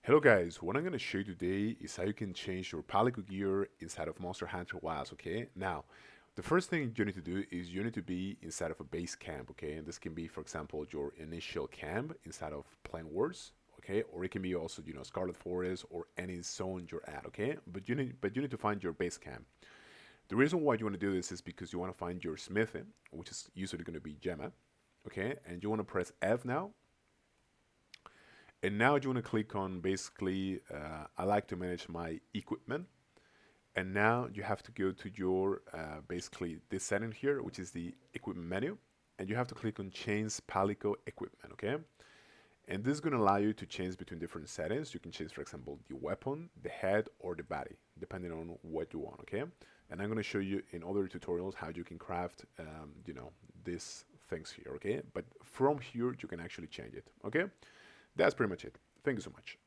Hello guys, what I'm going to show you today is how you can change your Palico gear inside of Monster Hunter Wilds, okay? Now, the first thing you need to do is you need to be inside of a base camp, okay? And this can be, for example, your initial camp inside of Plain Wars, okay? Or it can be also, Scarlet Forest or any zone you're at, okay? But you need to find your base camp. The reason why you want to do this is because you want to find your smithing, which is usually going to be Gemma, okay? And you want to press F now, and now you want to click on basically, I like to manage my equipment. And now you have to go to your, basically this setting here, which is the equipment menu. And you have to click on change Palico equipment, okay? And this is going to allow you to change between different settings. You can change, for example, the weapon, the head, or the body, depending on what you want, okay? And I'm going to show you in other tutorials how you can craft, these things here, okay? But from here, you can actually change it, okay? That's pretty much it. Thank you so much.